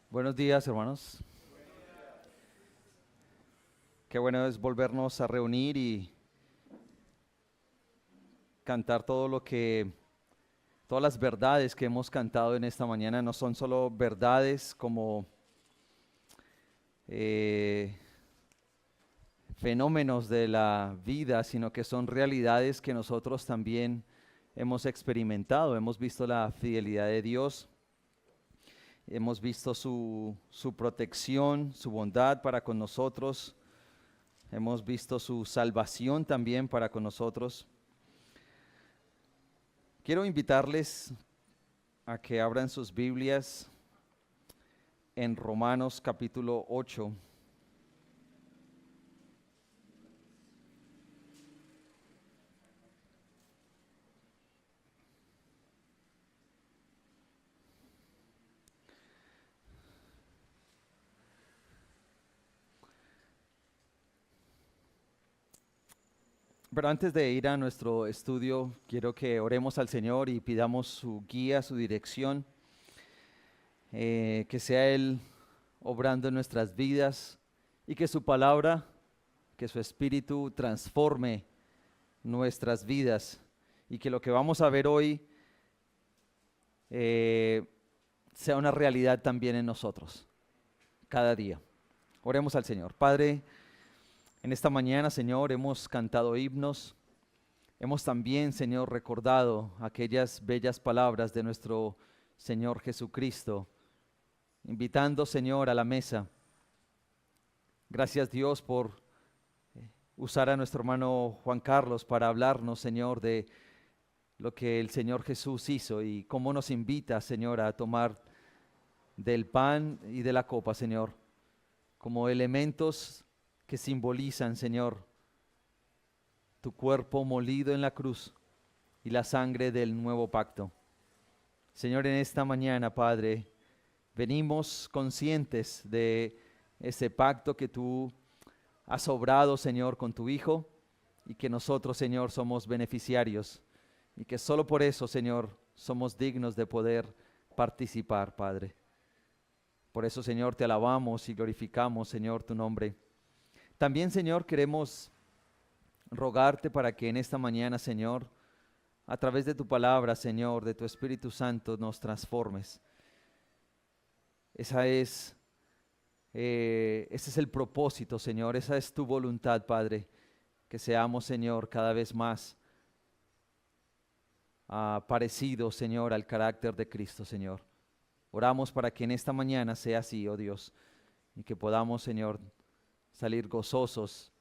Buenos días, hermanos. Qué bueno es volvernos a reunir y cantar todas las verdades que hemos cantado en esta mañana. No son solo verdades como eh, fenómenos de la vida, sino que son realidades que nosotros también hemos experimentado. Hemos visto la fidelidad de Dios, hemos visto su protección, su bondad para con nosotros. Hemos visto su salvación también para con nosotros. Quiero invitarles a que abran sus Biblias en Romanos capítulo 8. Pero antes de ir a nuestro estudio, quiero que oremos al Señor y pidamos su guía, su dirección, que sea Él obrando en nuestras vidas y que su palabra, que su espíritu transforme nuestras vidas y que lo que vamos a ver hoy sea una realidad también en nosotros, cada día. Oremos al Señor. Padre, en esta mañana, Señor, hemos cantado himnos, hemos también, Señor, recordado aquellas bellas palabras de nuestro Señor Jesucristo, invitando, Señor, a la mesa. Gracias, Dios, por usar a nuestro hermano Juan Carlos para hablarnos, Señor, de lo que el Señor Jesús hizo y cómo nos invita, Señor, a tomar del pan y de la copa, Señor, como elementos que simbolizan, Señor, tu cuerpo molido en la cruz y la sangre del nuevo pacto. Señor, en esta mañana, Padre, venimos conscientes de ese pacto que tú has obrado, Señor, con tu Hijo y que nosotros, Señor, somos beneficiarios y que solo por eso, Señor, somos dignos de poder participar, Padre. Por eso, Señor, te alabamos y glorificamos, Señor, tu nombre. También, Señor, queremos rogarte para que en esta mañana, Señor, a través de tu palabra, Señor, de tu Espíritu Santo, nos transformes. Ese es el propósito, Señor, esa es tu voluntad, Padre, que seamos, Señor, cada vez más parecidos, Señor, al carácter de Cristo, Señor. Oramos para que en esta mañana sea así, oh Dios, y que podamos, Señor, salir gozosos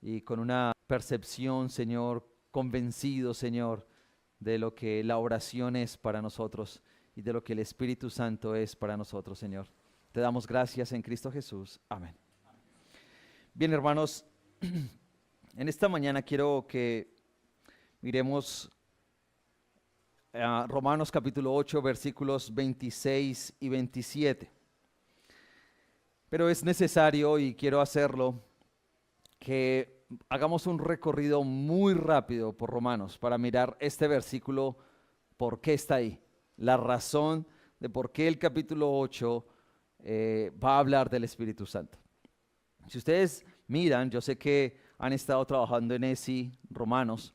y con una percepción, Señor, convencidos, Señor, de lo que la oración es para nosotros y de lo que el Espíritu Santo es para nosotros, Señor. Te damos gracias en Cristo Jesús. Amén. Bien, hermanos, en esta mañana quiero que miremos a Romanos capítulo 8, versículos 26 y 27. Pero es necesario, y quiero hacerlo, que hagamos un recorrido muy rápido por Romanos para mirar este versículo, por qué está ahí, la razón de por qué el capítulo 8 va a hablar del Espíritu Santo. Si ustedes miran, yo sé que han estado trabajando en ESI, Romanos,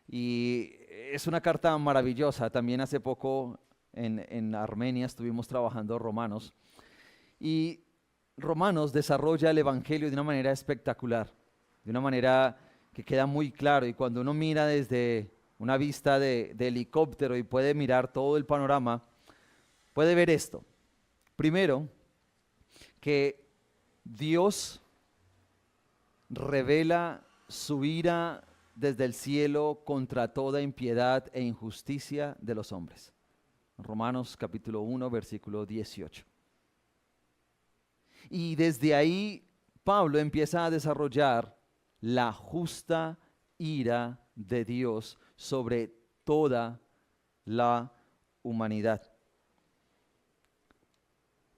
y es una carta maravillosa. También hace poco en Armenia estuvimos trabajando Romanos, y Romanos desarrolla el Evangelio de una manera espectacular, de una manera que queda muy claro, y cuando uno mira desde una vista de helicóptero y puede mirar todo el panorama, puede ver esto. Primero, que Dios revela su ira desde el cielo contra toda impiedad e injusticia de los hombres. Romanos capítulo 1, versículo 18. Y desde ahí Pablo empieza a desarrollar la justa ira de Dios sobre toda la humanidad.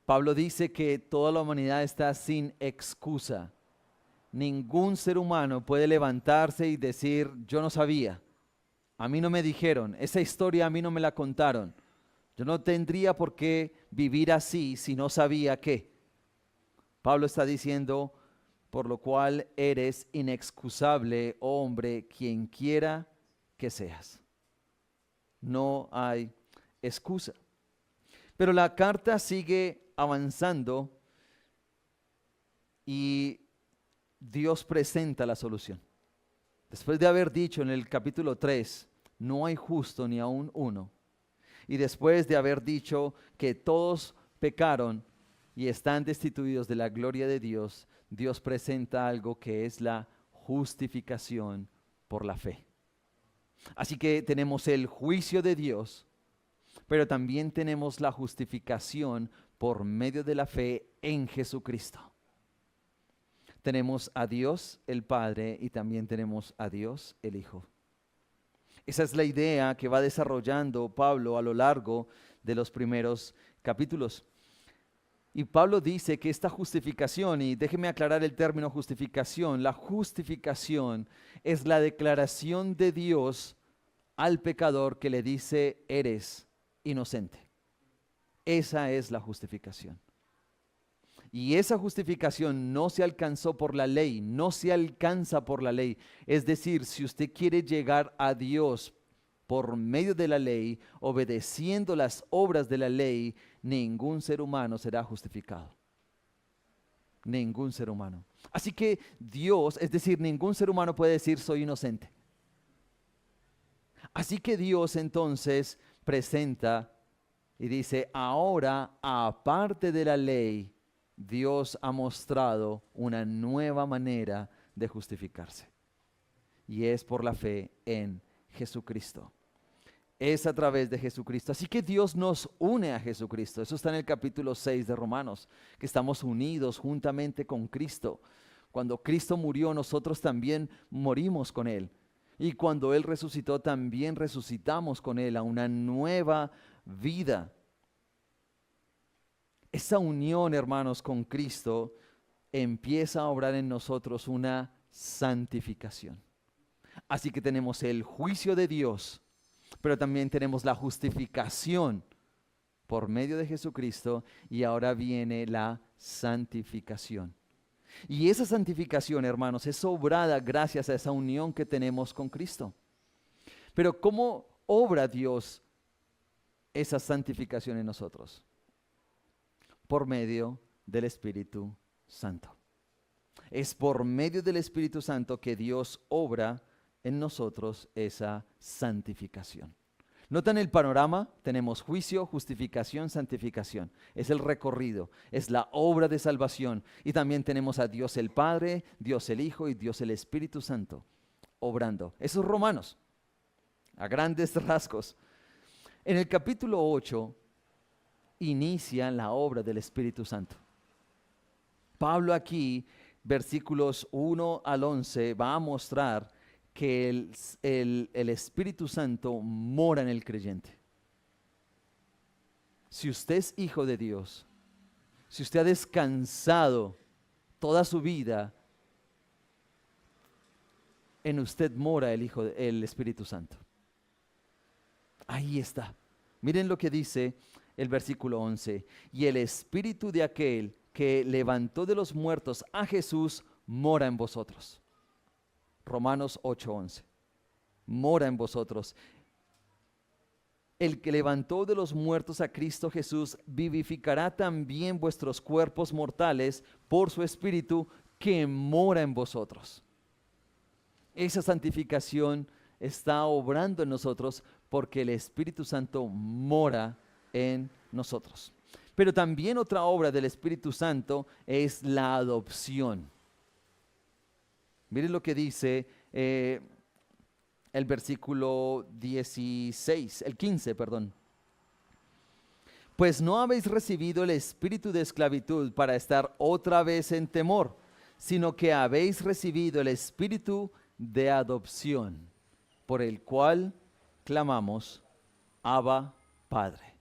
Pablo dice que toda la humanidad está sin excusa. Ningún ser humano puede levantarse y decir, yo no sabía, a mí no me dijeron, esa historia a mí no me la contaron. Yo no tendría por qué vivir así si no sabía qué. Pablo está diciendo, por lo cual eres inexcusable, oh hombre, quien quiera que seas. No hay excusa. Pero la carta sigue avanzando y Dios presenta la solución. Después de haber dicho en el capítulo 3, no hay justo ni aun uno. Y después de haber dicho que todos pecaron y están destituidos de la gloria de Dios, Dios presenta algo que es la justificación por la fe. Así que tenemos el juicio de Dios, pero también tenemos la justificación por medio de la fe en Jesucristo. Tenemos a Dios el Padre y también tenemos a Dios el Hijo. Esa es la idea que va desarrollando Pablo a lo largo de los primeros capítulos. Y Pablo dice que esta justificación, y déjeme aclarar el término justificación, la justificación es la declaración de Dios al pecador que le dice, eres inocente. Esa es la justificación. Y esa justificación no se alcanzó por la ley, no se alcanza por la ley. Es decir, si usted quiere llegar a Dios por medio de la ley, obedeciendo las obras de la ley, ningún ser humano será justificado. Ningún ser humano. Así que Dios, es decir, ningún ser humano puede decir soy inocente. Así que Dios entonces presenta y dice, ahora aparte de la ley, Dios ha mostrado una nueva manera de justificarse. Y es por la fe en Jesucristo. Es a través de Jesucristo. Así que Dios nos une a Jesucristo. Eso está en el capítulo 6 de Romanos, que estamos unidos juntamente con Cristo. Cuando Cristo murió, nosotros también morimos con Él. Y cuando Él resucitó, también resucitamos con Él a una nueva vida. Esa unión, hermanos, con Cristo empieza a obrar en nosotros una santificación. Así que tenemos el juicio de Dios, pero también tenemos la justificación por medio de Jesucristo y ahora viene la santificación. Y esa santificación, hermanos, es obrada gracias a esa unión que tenemos con Cristo. Pero ¿cómo obra Dios esa santificación en nosotros? Por medio del Espíritu Santo. Es por medio del Espíritu Santo que Dios obra en nosotros esa santificación. ¿Notan el panorama? Tenemos juicio, justificación, santificación. Es el recorrido, es la obra de salvación. Y también tenemos a Dios el Padre, Dios el Hijo y Dios el Espíritu Santo obrando. Esos Romanos, a grandes rasgos. En el capítulo 8 inicia la obra del Espíritu Santo. Pablo aquí, versículos 1 al 11, va a mostrar que el Espíritu Santo mora en el creyente. Si usted es hijo de Dios, si usted ha descansado toda su vida, en usted mora el Espíritu Santo. Ahí está. Miren lo que dice el versículo 11. Y el Espíritu de aquel que levantó de los muertos a Jesús mora en vosotros. Romanos 8:11. Mora en vosotros. El que levantó de los muertos a Cristo Jesús vivificará también vuestros cuerpos mortales por su Espíritu que mora en vosotros. Esa santificación está obrando en nosotros porque el Espíritu Santo mora en nosotros. Pero también otra obra del Espíritu Santo es la adopción. Miren lo que dice el versículo 16, el 15, perdón. Pues no habéis recibido el espíritu de esclavitud para estar otra vez en temor, sino que habéis recibido el espíritu de adopción, por el cual clamamos, Abba, Padre.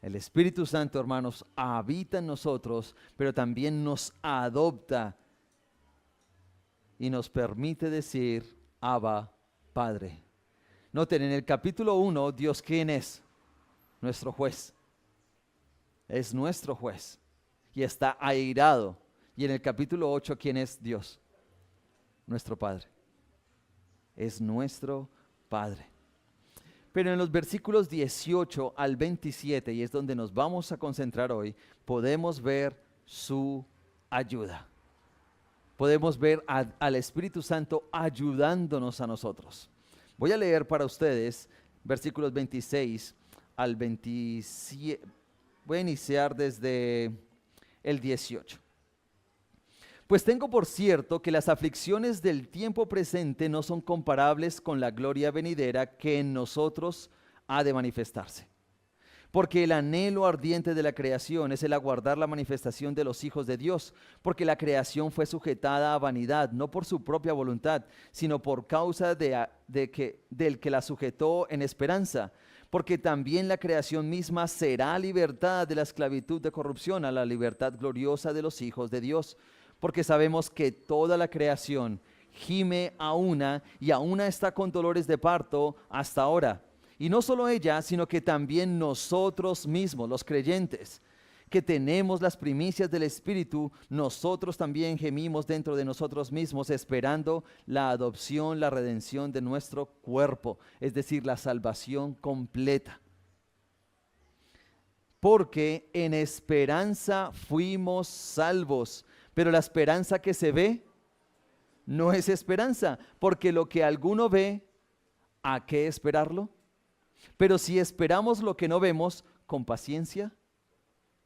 El Espíritu Santo, hermanos, habita en nosotros, pero también nos adopta y nos permite decir, Abba, Padre. Noten, en el capítulo 1, Dios, ¿quién es? nuestro juez. Es nuestro juez. Y está airado. Y en el capítulo 8, ¿quién es Dios? Nuestro Padre. Es nuestro Padre. Pero en los versículos 18 al 27, y es donde nos vamos a concentrar hoy, podemos ver su ayuda. Podemos ver al Espíritu Santo ayudándonos a nosotros. Voy a leer para ustedes versículos 26 al 27. Voy a iniciar desde el 18. Pues tengo por cierto que las aflicciones del tiempo presente no son comparables con la gloria venidera que en nosotros ha de manifestarse. Porque el anhelo ardiente de la creación es el aguardar la manifestación de los hijos de Dios, porque la creación fue sujetada a vanidad, no por su propia voluntad, sino por causa del que la sujetó en esperanza. Porque también la creación misma será libertada de la esclavitud de corrupción a la libertad gloriosa de los hijos de Dios. Porque sabemos que toda la creación gime a una y a una está con dolores de parto hasta ahora. Y no solo ella, sino que también nosotros mismos, los creyentes, que tenemos las primicias del Espíritu, nosotros también gemimos dentro de nosotros mismos, esperando la adopción, la redención de nuestro cuerpo, es decir, la salvación completa. Porque en esperanza fuimos salvos. Pero la esperanza que se ve no es esperanza, porque lo que alguno ve, ¿a qué esperarlo? Pero si esperamos lo que no vemos, con paciencia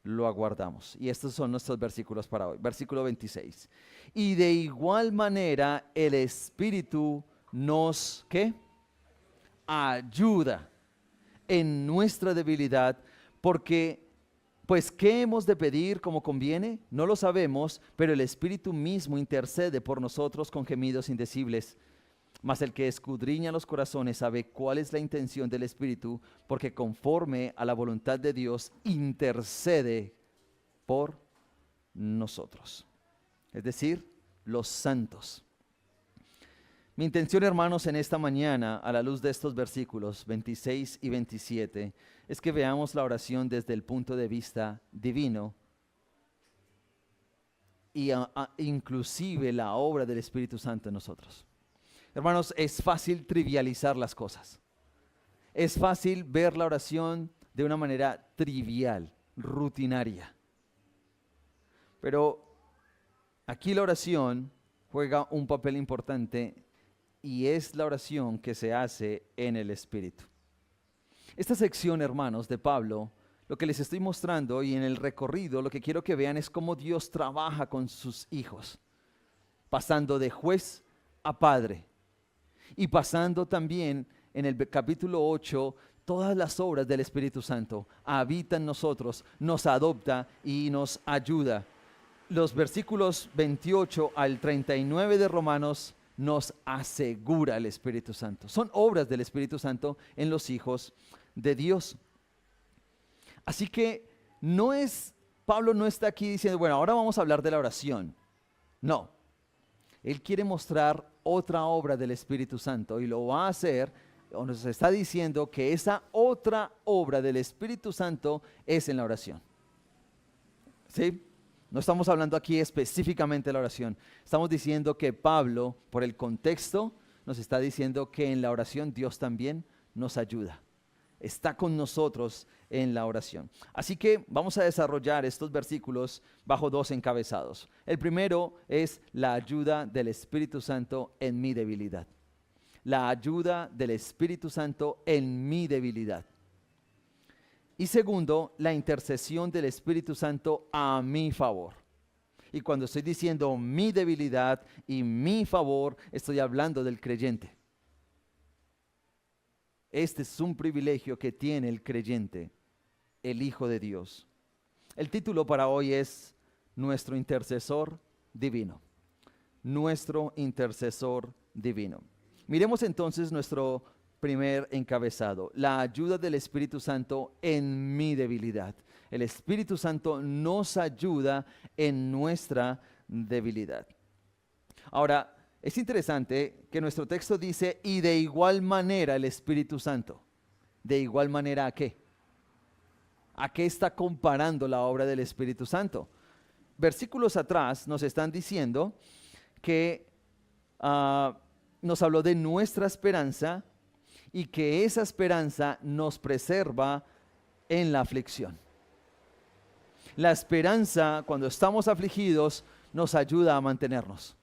lo aguardamos. Y estos son nuestros versículos para hoy. Versículo 26. Y de igual manera el Espíritu nos, ¿qué? Ayuda en nuestra debilidad, porque pues, ¿qué hemos de pedir como conviene? No lo sabemos, pero el Espíritu mismo intercede por nosotros con gemidos indecibles. Mas el que escudriña los corazones sabe cuál es la intención del Espíritu, porque conforme a la voluntad de Dios intercede por nosotros. Es decir, los santos. Mi intención, hermanos, en esta mañana, a la luz de estos versículos 26 y 27, es que veamos la oración desde el punto de vista divino y inclusive la obra del Espíritu Santo en nosotros. Hermanos, es fácil trivializar las cosas. Es fácil ver la oración de una manera trivial, rutinaria. Pero aquí la oración juega un papel importante y es la oración que se hace en el Espíritu. Esta sección, hermanos, de Pablo, lo que les estoy mostrando y en el recorrido, lo que quiero que vean es cómo Dios trabaja con sus hijos, pasando de juez a padre y pasando también en el capítulo 8, todas las obras del Espíritu Santo habitan en nosotros, nos adopta y nos ayuda. Los versículos 28 al 39 de Romanos nos asegura el Espíritu Santo. Son obras del Espíritu Santo en los hijos de Dios. Así que Pablo no está aquí diciendo, bueno, ahora vamos a hablar de la oración. No, él quiere mostrar otra obra del Espíritu Santo y lo va a hacer, o nos está diciendo que esa otra obra del Espíritu Santo es en la oración. ¿Sí? No estamos hablando aquí específicamente de la oración. Estamos diciendo que Pablo, por el contexto, nos está diciendo que en la oración Dios también nos ayuda. Está con nosotros en la oración. Así que vamos a desarrollar estos versículos bajo dos encabezados. El primero es la ayuda del Espíritu Santo en mi debilidad. La ayuda del Espíritu Santo en mi debilidad. Y segundo, la intercesión del Espíritu Santo a mi favor. Y cuando estoy diciendo mi debilidad y mi favor, estoy hablando del creyente. Este es un privilegio que tiene el creyente, el Hijo de Dios. El título para hoy es Nuestro Intercesor Divino. Nuestro Intercesor Divino. Miremos entonces nuestro primer encabezado, la ayuda del Espíritu Santo en mi debilidad. El Espíritu Santo nos ayuda en nuestra debilidad. Ahora, es interesante que nuestro texto dice, y de igual manera el Espíritu Santo. ¿De igual manera a qué? ¿A qué está comparando la obra del Espíritu Santo? Versículos atrás nos están diciendo que nos habló de nuestra esperanza y que esa esperanza nos preserva en la aflicción. La esperanza, cuando estamos afligidos, nos ayuda a mantenernos.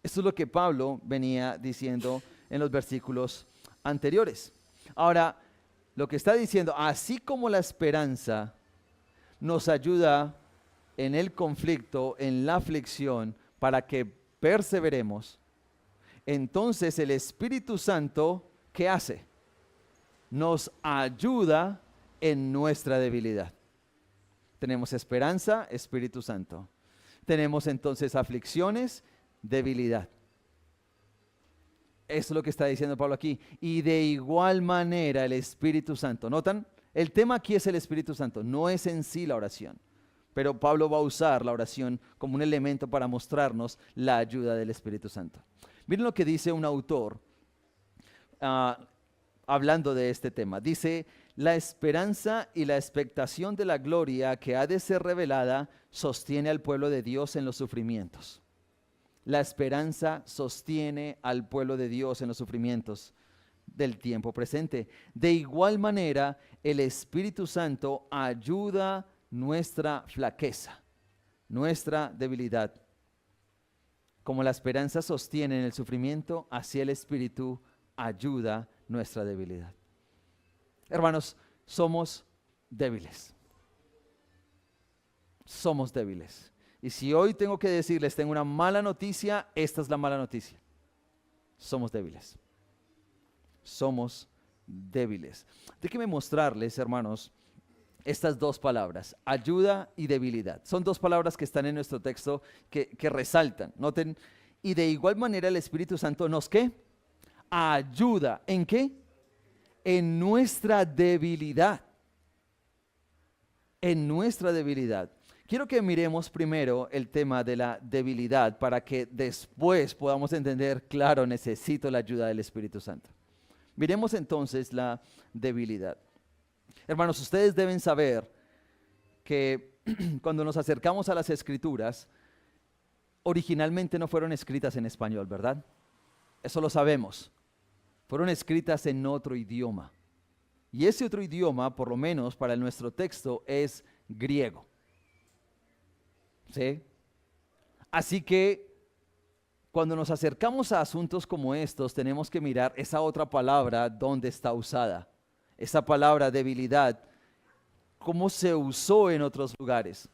Esto es lo que Pablo venía diciendo en los versículos anteriores. Ahora, lo que está diciendo, así como la esperanza nos ayuda en el conflicto, en la aflicción, para que perseveremos, entonces el Espíritu Santo, ¿qué hace? Nos ayuda en nuestra debilidad. Tenemos esperanza, Espíritu Santo. Tenemos entonces aflicciones, debilidad. Eso es lo que está diciendo Pablo aquí. Y de igual manera el Espíritu Santo. ¿Notan? El tema aquí es el Espíritu Santo, no es en sí la oración. Pero Pablo va a usar la oración como un elemento para mostrarnos la ayuda del Espíritu Santo. Miren lo que dice un autor hablando de este tema. Dice, la esperanza y la expectación de la gloria que ha de ser revelada sostiene al pueblo de Dios en los sufrimientos. La esperanza sostiene al pueblo de Dios en los sufrimientos del tiempo presente. De igual manera, el Espíritu Santo ayuda nuestra flaqueza, nuestra debilidad. Como la esperanza sostiene en el sufrimiento, así el Espíritu ayuda nuestra debilidad. Hermanos, somos débiles. Somos débiles. Y si hoy tengo que decirles, tengo una mala noticia, esta es la mala noticia. Somos débiles. Somos débiles. Déjenme mostrarles, hermanos, estas dos palabras, ayuda y debilidad. Son dos palabras que están en nuestro texto que resaltan. Noten, y de igual manera el Espíritu Santo nos, ¿qué? Ayuda. ¿En qué? En nuestra debilidad. En nuestra debilidad. Quiero que miremos primero el tema de la debilidad para que después podamos entender, claro, necesito la ayuda del Espíritu Santo. Miremos entonces la debilidad. Hermanos, ustedes deben saber que cuando nos acercamos a las Escrituras, originalmente no fueron escritas en español, ¿verdad? Eso lo sabemos. Fueron escritas en otro idioma. Y ese otro idioma, por lo menos para nuestro texto, es griego. ¿Sí? Así que cuando nos acercamos a asuntos como estos, tenemos que mirar esa otra palabra, dónde está usada. Esa palabra debilidad, cómo se usó en otros lugares.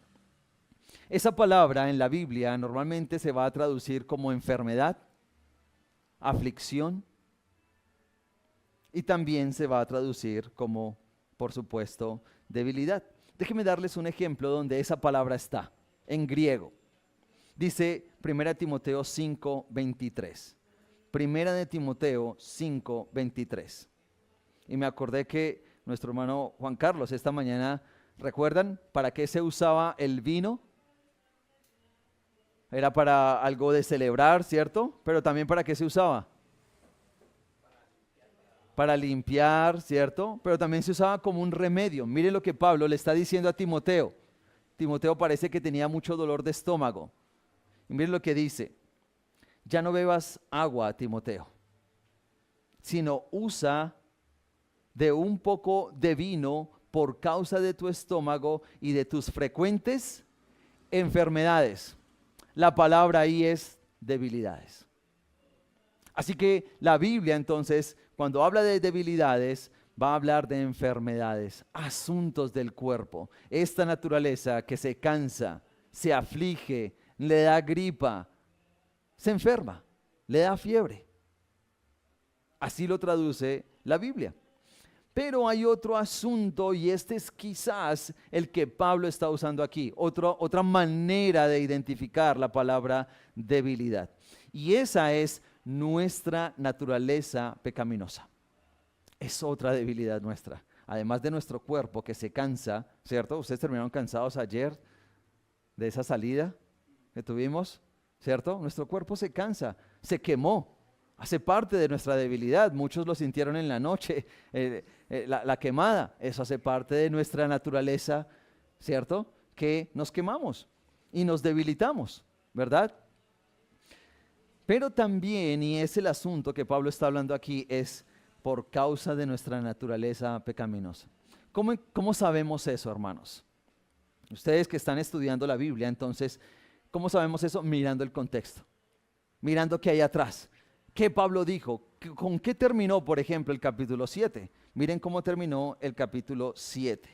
Esa palabra en la Biblia normalmente se va a traducir como enfermedad, aflicción, y también se va a traducir como, por supuesto, debilidad. Déjenme darles un ejemplo donde esa palabra está, en griego. Dice 1 Timoteo 5:23. 1 de Timoteo 5:23. Y me acordé que nuestro hermano Juan Carlos esta mañana, ¿recuerdan para qué se usaba el vino? Era para algo de celebrar, ¿cierto? Pero también ¿para qué se usaba? Para limpiar, ¿cierto? Pero también se usaba como un remedio. Miren lo que Pablo le está diciendo a Timoteo. Timoteo parece que tenía mucho dolor de estómago. Y miren lo que dice. Ya no bebas agua, Timoteo, sino usa de un poco de vino por causa de tu estómago y de tus frecuentes enfermedades. La palabra ahí es debilidades. Así que la Biblia entonces, cuando habla de debilidades, va a hablar de enfermedades, asuntos del cuerpo. Esta naturaleza que se cansa, se aflige, le da gripa, se enferma, le da fiebre. Así lo traduce la Biblia. Pero hay otro asunto y este es quizás el que Pablo está usando aquí. Otra manera de identificar la palabra debilidad. Y esa es nuestra naturaleza pecaminosa. Es otra debilidad nuestra. Además de nuestro cuerpo que se cansa, ¿cierto? Ustedes terminaron cansados ayer de esa salida que tuvimos, ¿cierto? Nuestro cuerpo se cansa, se quemó. Hace parte de nuestra debilidad. Muchos lo sintieron en la noche, la quemada. Eso hace parte de nuestra naturaleza, ¿cierto? Que nos quemamos y nos debilitamos, ¿verdad? Pero también, y es el asunto que Pablo está hablando aquí, es por causa de nuestra naturaleza pecaminosa. ¿Cómo sabemos eso, hermanos? Ustedes que están estudiando la Biblia, entonces, ¿cómo sabemos eso? Mirando el contexto, mirando qué hay atrás. ¿Qué Pablo dijo? ¿Con qué terminó, por ejemplo, el capítulo 7? Miren cómo terminó el capítulo 7.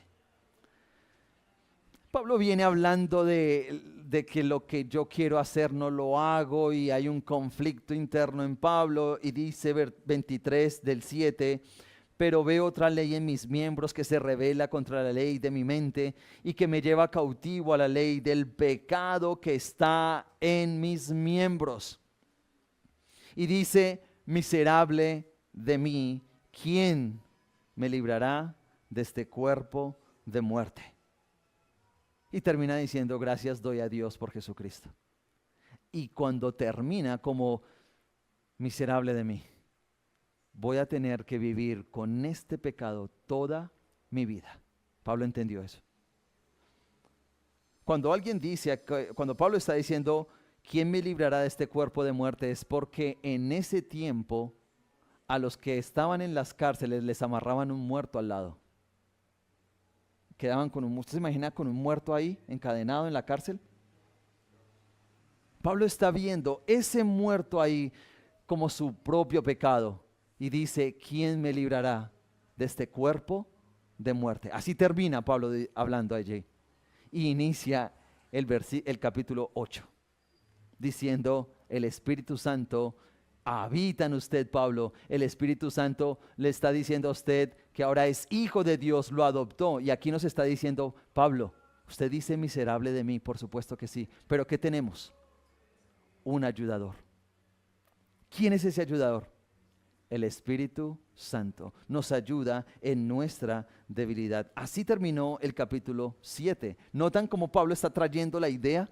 Pablo viene hablando de que lo que yo quiero hacer no lo hago y hay un conflicto interno en Pablo y dice 23 del 7, pero veo otra ley en mis miembros que se rebela contra la ley de mi mente y que me lleva cautivo a la ley del pecado que está en mis miembros. Y dice, miserable de mí, ¿quién me librará de este cuerpo de muerte? Y termina diciendo, gracias doy a Dios por Jesucristo. Y cuando termina como, miserable de mí, voy a tener que vivir con este pecado toda mi vida. Pablo entendió eso. Cuando alguien dice, cuando Pablo está diciendo, ¿quién me librará de este cuerpo de muerte? Es porque en ese tiempo a los que estaban en las cárceles les amarraban un muerto al lado. Quedaban con ¿usted se imagina con un muerto ahí encadenado en la cárcel? Pablo está viendo ese muerto ahí como su propio pecado y dice, ¿quién me librará de este cuerpo de muerte? Así termina Pablo hablando allí y inicia el capítulo 8 diciendo, el Espíritu Santo habita en usted, Pablo. El Espíritu Santo le está diciendo a usted que ahora es hijo de Dios, lo adoptó. Y aquí nos está diciendo, Pablo, usted dice miserable de mí, por supuesto que sí. Pero ¿qué tenemos? Un ayudador. ¿Quién es ese ayudador? El Espíritu Santo nos ayuda en nuestra debilidad. Así terminó el capítulo 7. ¿Notan cómo Pablo está trayendo la idea?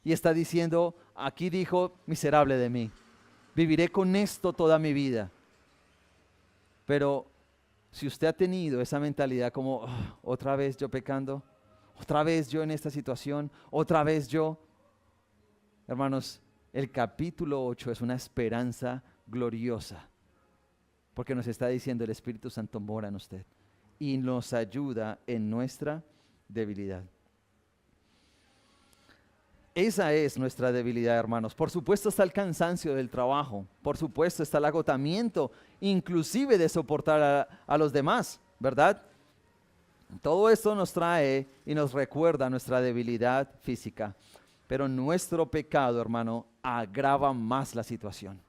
Y está diciendo, aquí dijo, miserable de mí, viviré con esto toda mi vida. Pero si usted ha tenido esa mentalidad como, otra vez yo pecando, otra vez yo en esta situación, otra vez yo, hermanos, el capítulo 8 es una esperanza gloriosa, porque nos está diciendo el Espíritu Santo mora en usted y nos ayuda en nuestra debilidad. Esa es nuestra debilidad, hermanos. Por supuesto está el cansancio del trabajo, por supuesto está el agotamiento, inclusive de soportar a los demás, ¿verdad? Todo esto nos trae y nos recuerda nuestra debilidad física, pero nuestro pecado, hermano, agrava más la situación.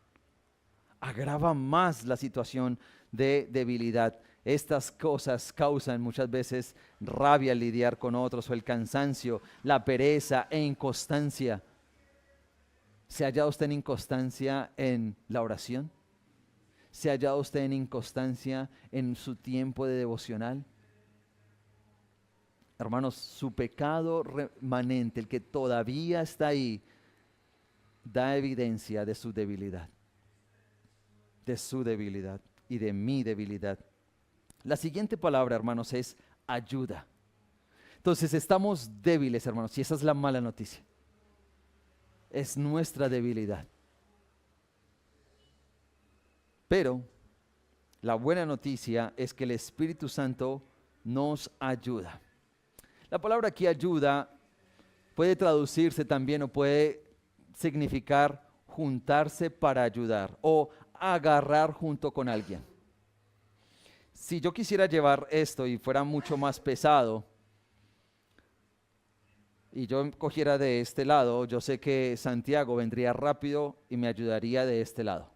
Agrava más la situación de debilidad. Estas cosas causan muchas veces rabia al lidiar con otros, o el cansancio, la pereza e inconstancia. ¿Se ha hallado usted en inconstancia en la oración? ¿Se ha hallado usted en inconstancia en su tiempo de devocional? Hermanos, su pecado remanente, el que todavía está ahí, da evidencia de su debilidad. De su debilidad y de mi debilidad. La siguiente palabra, hermanos, es ayuda. Entonces estamos débiles, hermanos, y esa es la mala noticia. Es nuestra debilidad. Pero la buena noticia es que el Espíritu Santo nos ayuda. La palabra aquí ayuda puede traducirse también o puede significar juntarse para ayudar o agarrar junto con alguien. Si yo quisiera llevar esto y fuera mucho más pesado y yo cogiera de este lado, yo sé que Santiago vendría rápido y me ayudaría de este lado,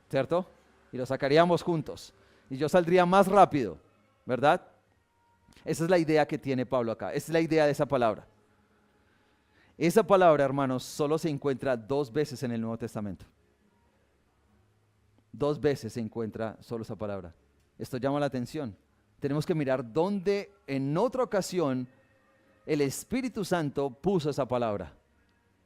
¿cierto? Y lo sacaríamos juntos y yo saldría más rápido, ¿verdad? Esa es la idea que tiene Pablo acá, esa es la idea de esa palabra. Esa palabra, hermanos, solo se encuentra 2 veces en el Nuevo Testamento. 2 veces se encuentra solo esa palabra. Esto llama la atención. Tenemos que mirar dónde en otra ocasión el Espíritu Santo puso esa palabra,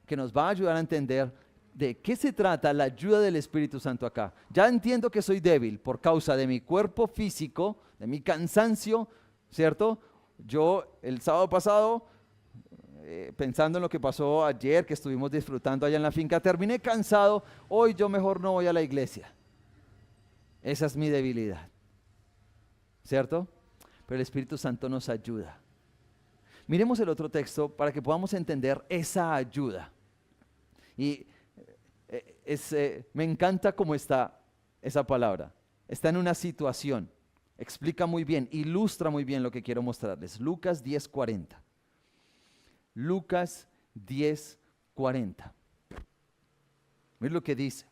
que nos va a ayudar a entender ¿De qué se trata la ayuda del Espíritu Santo acá? Ya entiendo que soy débil por causa de mi cuerpo físico, de mi cansancio, ¿cierto? Yo el sábado pasado, pensando en lo que pasó ayer, que estuvimos disfrutando allá en la finca, terminé cansado. Hoy yo mejor no voy a la iglesia. Esa es mi debilidad, ¿cierto? Pero el Espíritu Santo nos ayuda. Miremos el otro texto para que podamos entender esa ayuda. Y me encanta cómo está esa palabra. Está en una situación. Explica muy bien, ilustra muy bien lo que quiero mostrarles. Lucas 10:40. Lucas 10:40. Miren lo que dice.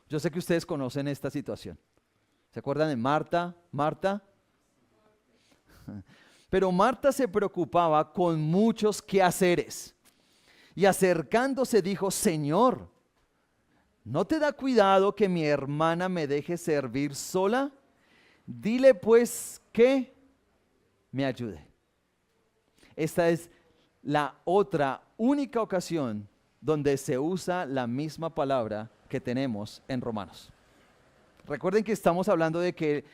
Yo sé que ustedes conocen esta situación. ¿Se acuerdan de Marta? Marta. Pero Marta se preocupaba con muchos quehaceres. Y acercándose dijo: Señor, ¿no te da cuidado que mi hermana me deje servir sola? Dile pues que me ayude. Esta es la otra única ocasión donde se usa la misma palabra que tenemos en Romanos. Recuerden que estamos hablando de que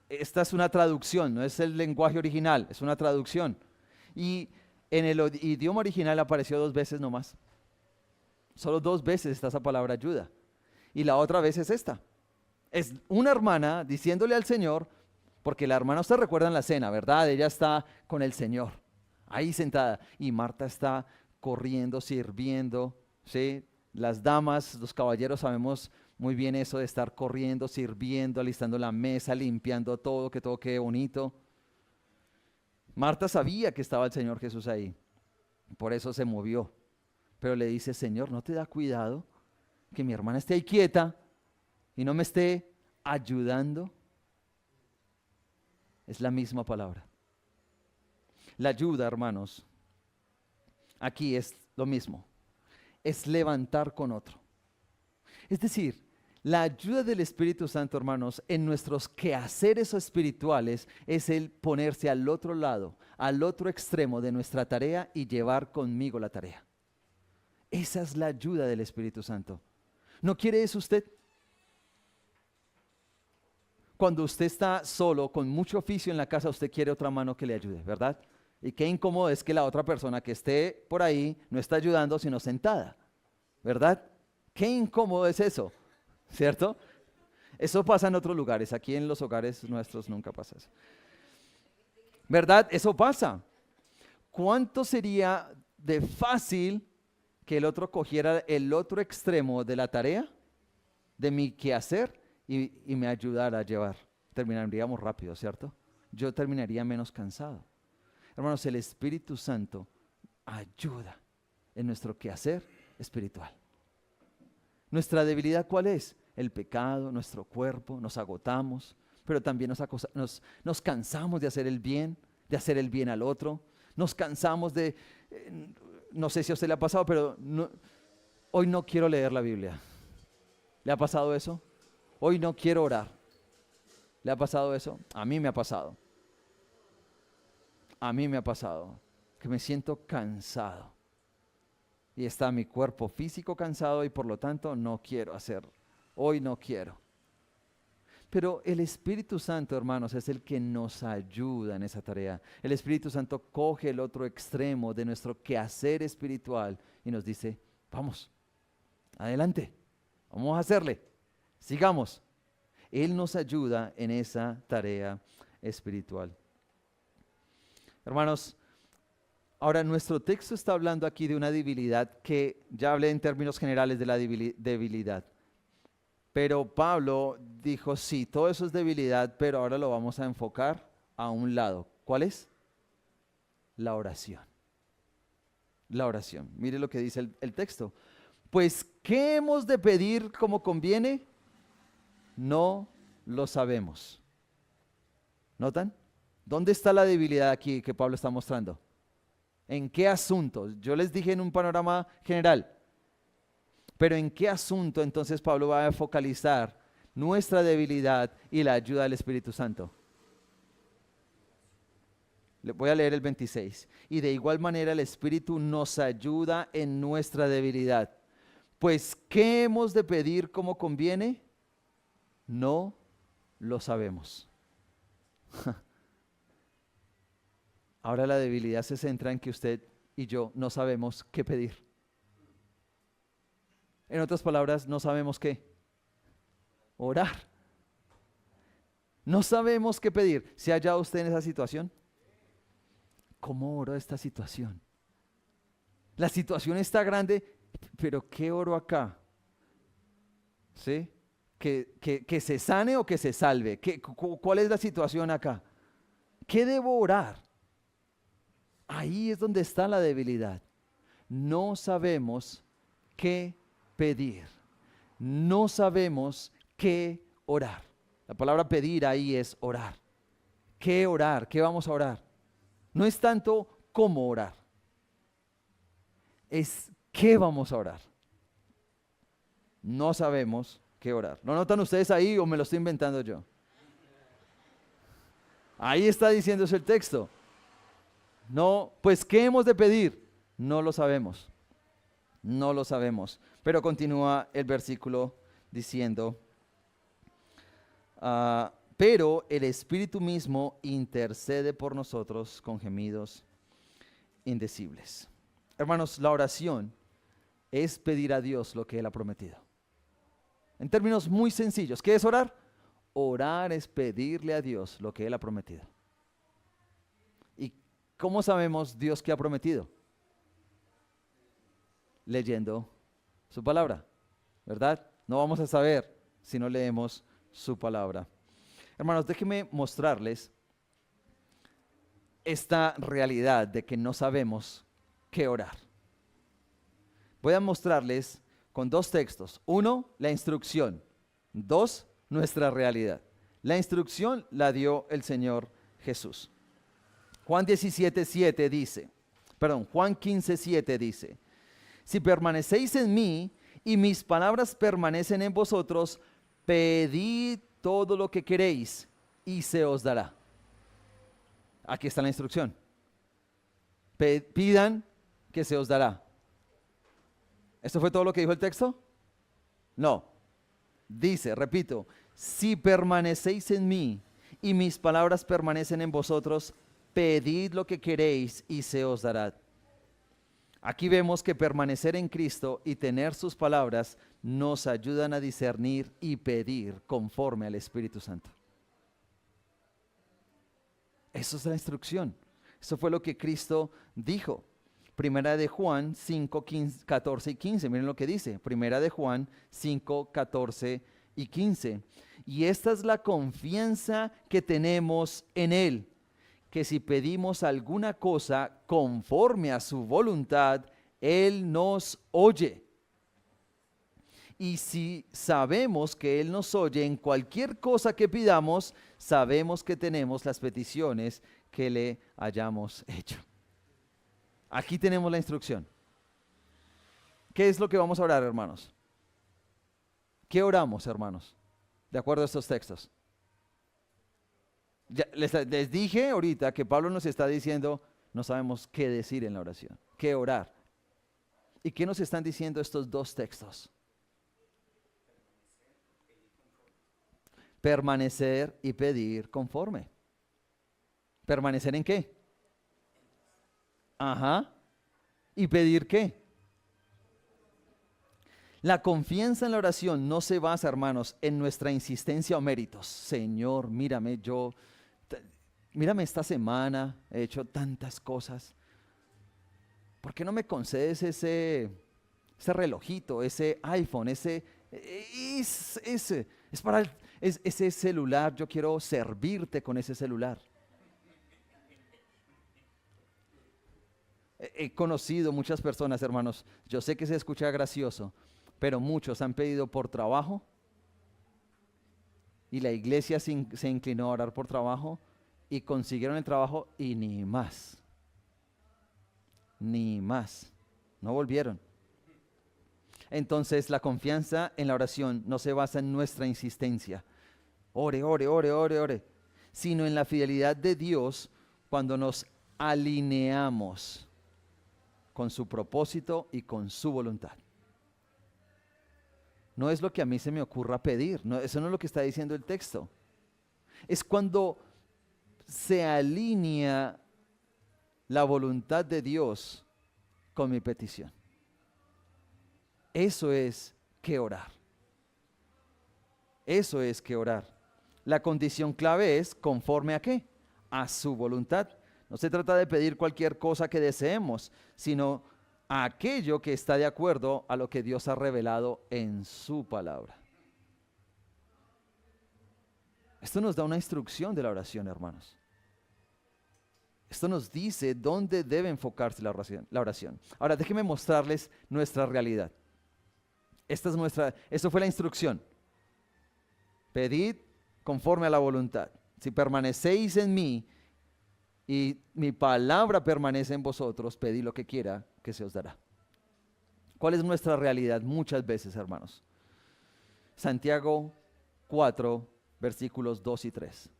esta es una traducción, no es el lenguaje original, es una traducción. Y en el idioma original apareció 2 veces nomás. Solo 2 veces está esa palabra ayuda. Y la otra vez es esta. Es una hermana diciéndole al Señor, porque la hermana, usted recuerda en la cena, ¿verdad? Ella está con el Señor, ahí sentada. Y Marta está corriendo, sirviendo, ¿sí? Las damas, los caballeros sabemos muy bien eso de estar corriendo, sirviendo, alistando la mesa, limpiando todo, que todo quede bonito. Marta sabía que estaba el Señor Jesús ahí, por eso se movió. Pero le dice: Señor, ¿no te da cuidado que mi hermana esté ahí quieta y no me esté ayudando? Es la misma palabra. La ayuda, hermanos, aquí es lo mismo. Es levantar con otro. Es decir, la ayuda del Espíritu Santo, hermanos, en nuestros quehaceres espirituales es el ponerse al otro lado, al otro extremo de nuestra tarea y llevar conmigo la tarea. Esa es la ayuda del Espíritu Santo. ¿No quiere eso usted? Cuando usted está solo, con mucho oficio en la casa, usted quiere otra mano que le ayude, ¿verdad? Y qué incómodo es que la otra persona que esté por ahí no está ayudando, sino sentada, ¿verdad? Qué incómodo es eso, ¿cierto? Eso pasa en otros lugares, aquí en los hogares nuestros nunca pasa eso. ¿Verdad? Eso pasa. ¿Cuánto sería de fácil que el otro cogiera el otro extremo de la tarea, de mi quehacer, y me ayudara a llevar? Terminaríamos rápido, ¿cierto? Yo terminaría menos cansado. Hermanos, el Espíritu Santo ayuda en nuestro quehacer espiritual. ¿Nuestra debilidad cuál es? El pecado, nuestro cuerpo, nos agotamos, pero también nos cansamos de hacer el bien al otro. Nos cansamos de, no sé si a usted le ha pasado, pero hoy no quiero leer la Biblia. ¿Le ha pasado eso? Hoy no quiero orar. ¿Le ha pasado eso? A mí me ha pasado. A mí me ha pasado que me siento cansado. Y está mi cuerpo físico cansado y por lo tanto no quiero hacer. Hoy no quiero. Pero el Espíritu Santo, hermanos, es el que nos ayuda en esa tarea. El Espíritu Santo coge el otro extremo de nuestro quehacer espiritual y nos dice: vamos, adelante, vamos a hacerle, sigamos. Él nos ayuda en esa tarea espiritual. Hermanos, ahora nuestro texto está hablando aquí de una debilidad que ya hablé en términos generales de la debilidad. Pero Pablo dijo: sí, todo eso es debilidad, pero ahora lo vamos a enfocar a un lado. ¿Cuál es? La oración. La oración. Mire lo que dice el texto. Pues, ¿qué hemos de pedir como conviene? No lo sabemos. ¿Notan? ¿Dónde está la debilidad aquí que Pablo está mostrando? ¿En qué asunto? Yo les dije en un panorama general. Pero ¿en qué asunto entonces Pablo va a focalizar nuestra debilidad y la ayuda del Espíritu Santo? Le voy a leer el 26. Y de igual manera el Espíritu nos ayuda en nuestra debilidad, Pues, ¿qué hemos de pedir como conviene? No lo sabemos. Ahora la debilidad se centra en que usted y yo no sabemos qué pedir. En otras palabras, no sabemos qué orar. No sabemos qué pedir. ¿Se ha hallado usted en esa situación? ¿Cómo oro esta situación? La situación está grande, pero ¿qué oro acá? ¿Sí? ¿Que se sane o que se salve? ¿Cuál es la situación acá? ¿Qué debo orar? Ahí es donde está la debilidad. No sabemos qué pedir. No sabemos qué orar. La palabra pedir ahí es orar. ¿Qué orar? ¿Qué vamos a orar? No es tanto cómo orar. Es qué vamos a orar. No sabemos qué orar. ¿Lo notan ustedes ahí o me lo estoy inventando yo? Ahí está diciéndose el texto. No, pues ¿qué hemos de pedir? No lo sabemos. No lo sabemos. Pero continúa el versículo diciendo, pero el Espíritu mismo intercede por nosotros con gemidos indecibles. Hermanos, la oración es pedir a Dios lo que Él ha prometido. En términos muy sencillos, ¿qué es orar? Orar es pedirle a Dios lo que Él ha prometido. ¿Y cómo sabemos Dios qué ha prometido? Leyendo su palabra, ¿verdad? No vamos a saber si no leemos su palabra. Hermanos, déjenme mostrarles esta realidad de que no sabemos qué orar. Voy a mostrarles con dos textos. Uno, la instrucción. Dos, nuestra realidad. La instrucción la dio el Señor Jesús. Juan 17:7 dice, Juan 15:7 dice, si permanecéis en mí y mis palabras permanecen en vosotros, pedid todo lo que queréis y se os dará. Aquí está la instrucción. Pidan que se os dará. ¿Esto fue todo lo que dijo el texto? No. Dice, repito, si permanecéis en mí y mis palabras permanecen en vosotros, pedid lo que queréis y se os dará. Aquí vemos que permanecer en Cristo y tener sus palabras nos ayudan a discernir y pedir conforme al Espíritu Santo. Eso es la instrucción. Eso fue lo que Cristo dijo. Primera de Juan 5, 14 y 15. Miren lo que dice. Primera de Juan 5, 14 y 15. Y esta es la confianza que tenemos en Él, que si pedimos alguna cosa conforme a su voluntad, Él nos oye. Y si sabemos que Él nos oye en cualquier cosa que pidamos, sabemos que tenemos las peticiones que le hayamos hecho. Aquí tenemos la instrucción. ¿Qué es lo que vamos a orar, hermanos? ¿Qué oramos, hermanos? De acuerdo a estos textos. Ya les dije ahorita que Pablo nos está diciendo, no sabemos qué decir en la oración, qué orar. ¿Y qué nos están diciendo estos dos textos? Permanecer y pedir conforme. ¿Permanecer en qué? Ajá. ¿Y pedir qué? La confianza en la oración no se basa, hermanos, en nuestra insistencia o méritos. Señor, mírame, mírame esta semana, he hecho tantas cosas. ¿Por qué no me concedes ese relojito, ese iPhone, ese celular? Yo quiero servirte con ese celular. He conocido muchas personas, hermanos, yo sé que se escucha gracioso, pero muchos han pedido por trabajo y la iglesia se inclinó a orar por trabajo y consiguieron el trabajo y ni más, no volvieron. Entonces la confianza en la oración no se basa en nuestra insistencia, ore, sino en la fidelidad de Dios cuando nos alineamos con su propósito y con su voluntad. no es lo que a mí se me ocurra pedir, no, eso no es lo que está diciendo el texto. Es cuando se alinea la voluntad de Dios con mi petición. Eso es que orar. Eso es que orar. La condición clave es conforme a qué? A su voluntad. No se trata de pedir cualquier cosa que deseemos, sino a aquello que está de acuerdo a lo que Dios ha revelado en su palabra. Esto nos da una instrucción de la oración, hermanos. Esto nos dice dónde debe enfocarse la oración. Ahora, déjenme mostrarles nuestra realidad. Esto fue la instrucción. Pedid conforme a la voluntad. Si permanecéis en mí y mi palabra permanece en vosotros, pedid lo que quiera que se os dará. ¿Cuál es nuestra realidad muchas veces, hermanos? Santiago 4, versículos 2 y 3.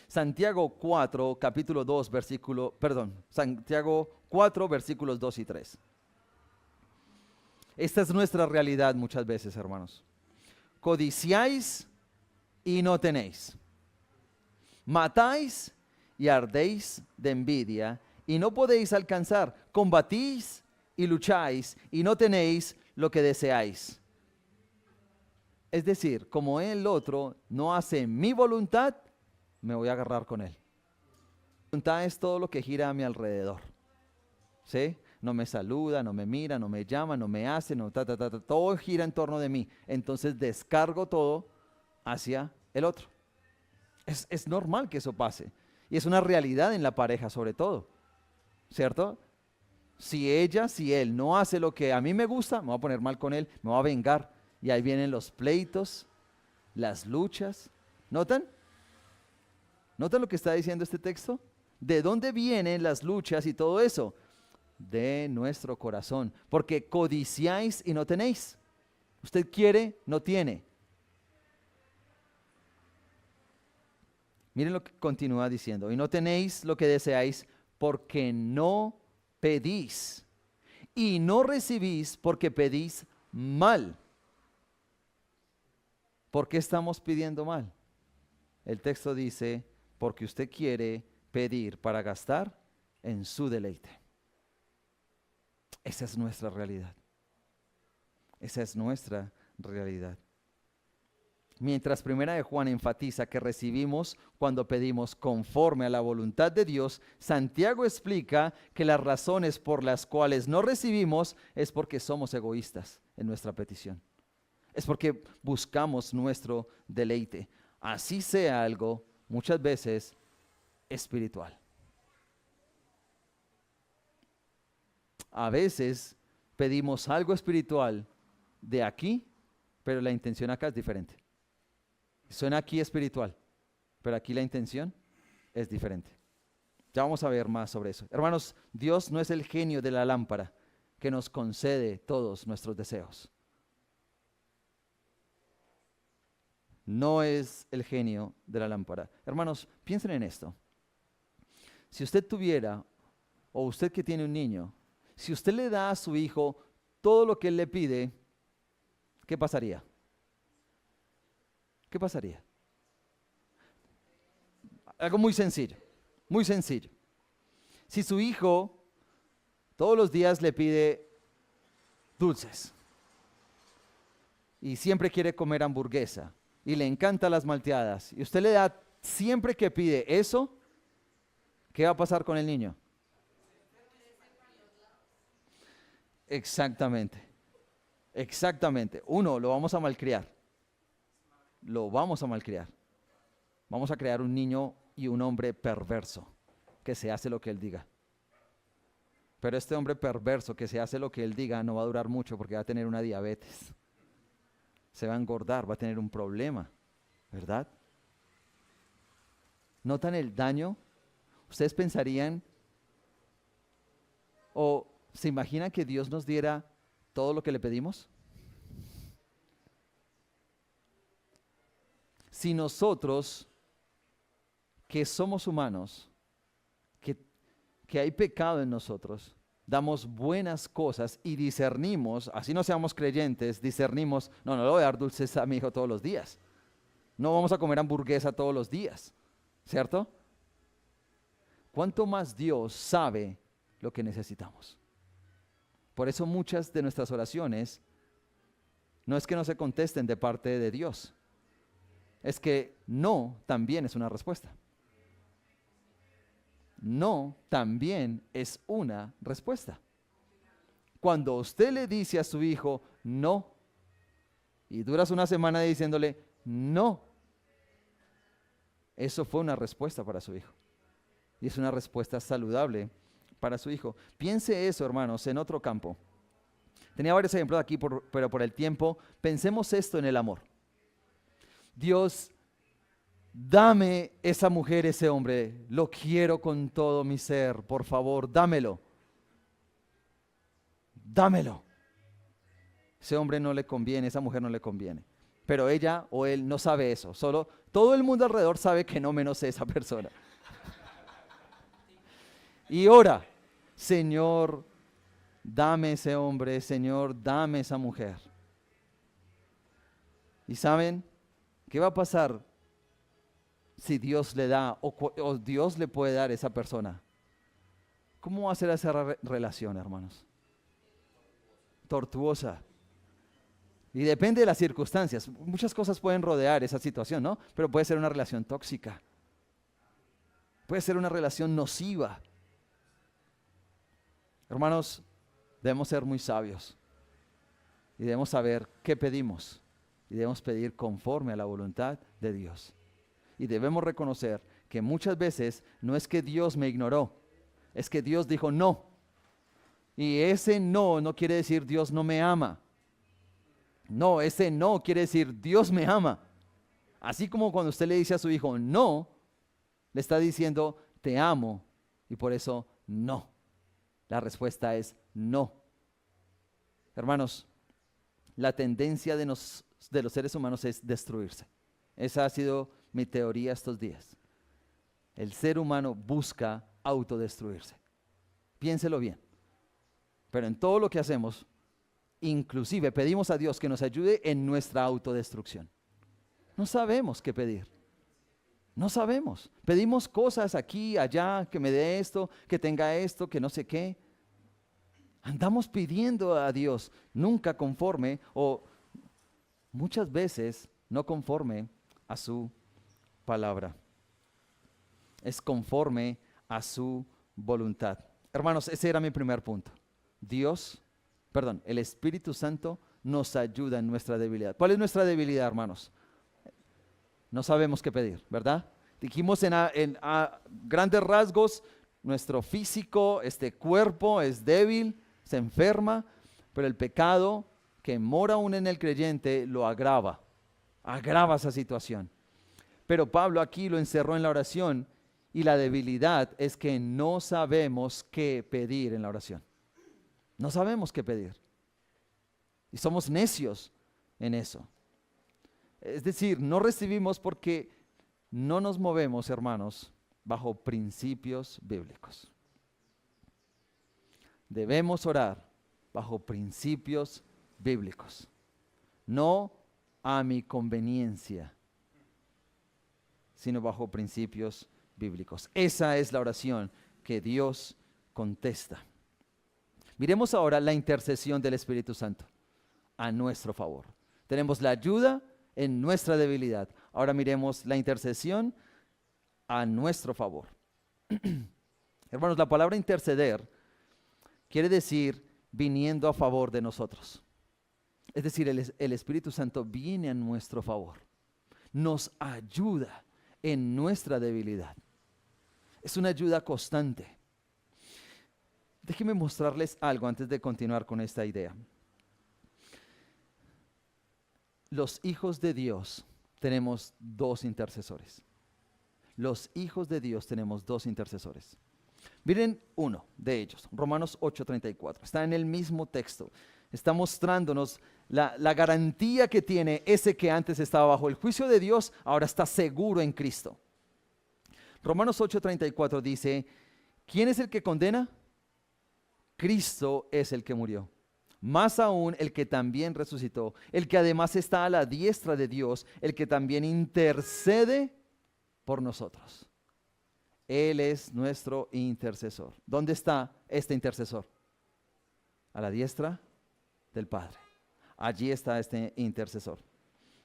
Santiago 4, capítulo 2, Santiago 4, versículos 2 y 3. Esta es nuestra realidad muchas veces, hermanos. Codiciáis y no tenéis. Matáis y ardéis de envidia y no podéis alcanzar. Combatís y lucháis y no tenéis lo que deseáis. Es decir, como el otro no hace mi voluntad, me voy a agarrar con él. Mi voluntad es todo lo que gira a mi alrededor. ¿Sí? No me saluda, no me mira, no me llama, no me hace, todo gira en torno de mí. Entonces descargo todo hacia el otro. Es normal que eso pase. Y es una realidad en la pareja sobre todo. ¿Cierto? Si él no hace lo que a mí me gusta, me voy a poner mal con él, me voy a vengar. Y ahí vienen los pleitos, las luchas. ¿Notan? ¿Notan lo que está diciendo este texto? ¿De dónde vienen las luchas y todo eso? De nuestro corazón. Porque codiciáis y no tenéis. Usted quiere, no tiene. Miren lo que continúa diciendo. Y no tenéis lo que deseáis porque no pedís. Y no recibís porque pedís mal. ¿Por qué estamos pidiendo mal? El texto dice, porque usted quiere pedir para gastar en su deleite. Esa es nuestra realidad. Esa es nuestra realidad. Mientras Primera de Juan enfatiza que recibimos cuando pedimos conforme a la voluntad de Dios, Santiago explica que las razones por las cuales no recibimos es porque somos egoístas en nuestra petición. Es porque buscamos nuestro deleite. Así sea algo, muchas veces, espiritual. A veces pedimos algo espiritual de aquí, pero la intención acá es diferente. Suena aquí espiritual, pero aquí la intención es diferente. Ya vamos a ver más sobre eso. Hermanos, Dios no es el genio de la lámpara que nos concede todos nuestros deseos. No es el genio de la lámpara. Hermanos, piensen en esto. Si usted tuviera, o usted que tiene un niño, si usted le da a su hijo todo lo que él le pide, ¿qué pasaría? ¿Qué pasaría? Algo muy sencillo, muy sencillo. Si su hijo todos los días le pide dulces y siempre quiere comer hamburguesa y le encantan las malteadas y usted le da siempre que pide eso, ¿qué va a pasar con el niño? Exactamente, exactamente. Uno, lo vamos a malcriar. Lo vamos a malcriar. Vamos a crear un niño y un hombre perverso que se hace lo que él diga. Pero este hombre perverso que se hace lo que él diga no va a durar mucho porque va a tener una diabetes. Se va a engordar, va a tener un problema, ¿verdad? ¿Notan el daño? ¿Ustedes pensarían o se imaginan que Dios nos diera todo lo que le pedimos? Si nosotros, que somos humanos, que hay pecado en nosotros, damos buenas cosas y discernimos, así no seamos creyentes, discernimos, no le voy a dar dulces a mi hijo todos los días. No vamos a comer hamburguesa todos los días, ¿cierto? ¿Cuánto más Dios sabe lo que necesitamos? Por eso muchas de nuestras oraciones no es que no se contesten de parte de Dios, es que no también es una respuesta. No también es una respuesta. Cuando usted le dice a su hijo no, y duras una semana diciéndole no, eso fue una respuesta para su hijo. Y es una respuesta saludable para su hijo. Piense eso, hermanos, en otro campo. Tenía varios ejemplos aquí, pero por el tiempo, pensemos esto en el amor. Dios, dame esa mujer, ese hombre, lo quiero con todo mi ser, por favor, dámelo. Dámelo. Ese hombre no le conviene, esa mujer no le conviene. Pero ella o él no sabe eso, solo todo el mundo alrededor sabe que no menos esa persona. Y ora, Señor, dame ese hombre, Señor, dame esa mujer. ¿Y saben qué va a pasar si Dios le da o Dios le puede dar a esa persona? ¿Cómo va a ser esa relación, hermanos? Tortuosa. Y depende de las circunstancias. Muchas cosas pueden rodear esa situación, ¿no? Pero puede ser una relación tóxica. Puede ser una relación nociva. Hermanos, debemos ser muy sabios. Y debemos saber qué pedimos. Y debemos pedir conforme a la voluntad de Dios. Y debemos reconocer que muchas veces no es que Dios me ignoró, es que Dios dijo no. Y ese no no quiere decir Dios no me ama. No, ese no quiere decir Dios me ama. Así como cuando usted le dice a su hijo no, le está diciendo te amo y por eso no. La respuesta es no. Hermanos, la tendencia de los seres humanos es destruirse. Esa ha sido mi teoría estos días. El ser humano busca autodestruirse. Piénselo bien. Pero en todo lo que hacemos, inclusive pedimos a Dios que nos ayude en nuestra autodestrucción. No sabemos qué pedir. No sabemos. Pedimos cosas aquí, allá, que me dé esto, que tenga esto, que no sé qué. Andamos pidiendo a Dios, nunca conforme o muchas veces no conforme a su palabra. Es conforme a su voluntad. Hermanos, ese era mi primer punto. El Espíritu Santo nos ayuda en nuestra debilidad. ¿Cuál es nuestra debilidad, hermanos? No sabemos qué pedir, ¿verdad? Dijimos en grandes rasgos, nuestro físico, este cuerpo es débil, se enferma, pero el pecado que mora aún en el creyente lo agrava esa situación. Pero Pablo aquí lo encerró en la oración y la debilidad es que no sabemos qué pedir en la oración. No sabemos qué pedir. Y somos necios en eso. Es decir, no recibimos porque no nos movemos, hermanos, bajo principios bíblicos. Debemos orar bajo principios bíblicos. No a mi conveniencia, sino bajo principios bíblicos. Esa es la oración que Dios contesta. Miremos ahora la intercesión del Espíritu Santo a nuestro favor. Tenemos la ayuda en nuestra debilidad. Ahora miremos la intercesión a nuestro favor. Hermanos, la palabra interceder quiere decir viniendo a favor de nosotros. Es decir, el Espíritu Santo viene a nuestro favor. Nos ayuda en nuestra debilidad. Es una ayuda constante. Déjenme mostrarles algo antes de continuar con esta idea. Los hijos de Dios tenemos dos intercesores. Los hijos de Dios tenemos dos intercesores. Miren uno de ellos, Romanos 8:34. Está en el mismo texto. Está mostrándonos la garantía que tiene ese que antes estaba bajo el juicio de Dios, ahora está seguro en Cristo. Romanos 8:34 dice, ¿quién es el que condena? Cristo es el que murió. Más aún el que también resucitó, el que además está a la diestra de Dios, el que también intercede por nosotros. Él es nuestro intercesor. ¿Dónde está este intercesor? A la diestra del Padre. Allí está este intercesor.